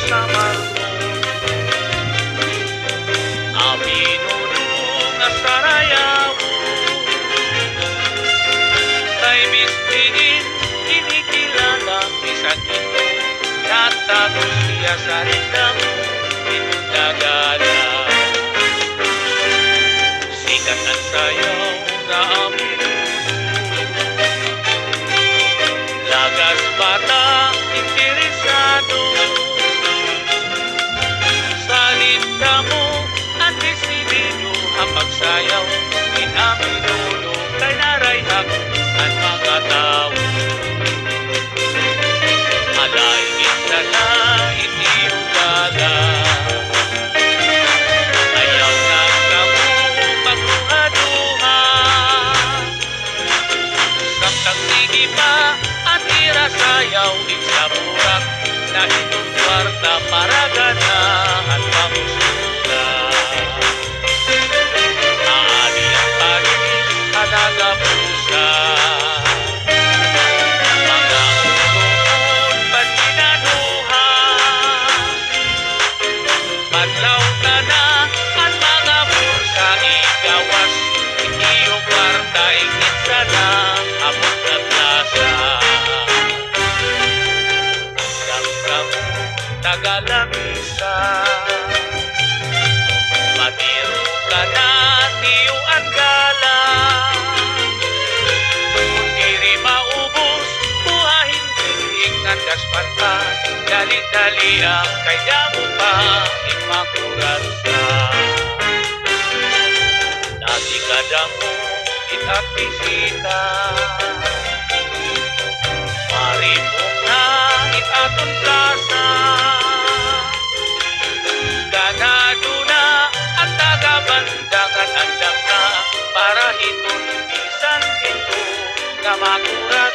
sa marmol. Aminuno nga sarayawo kay mistingin kinikilala bisan ito natagos siya sa ritamo itundagana. Sikat ang sayaw nga aminuno lagas bata interesado salita mo at desidido hapagsayaw inaminuno kay narayhak ang mga tao. Alaingin ka na itiugala ayaw na kamo magduha-duha samtang sige pa at irasayaw din sa burak na itong kwarta para ganahan pamusula. Aali ang pagiging halaga pusa mga utumon pagkinanuha madlaw ka na ang mga bursa ikawas iyong kwarta ingit sana abot na plaza. Tagalamisa matiro ka na tiyo ang gala kung diri maubos buhahin tiling ang daspantan dali-dali ang kay damo pa imakuransa dati kadamo itat bisita maripong na itaton plaza ganado na ang tagabandangan andam na para hiton bisan ito nga makurat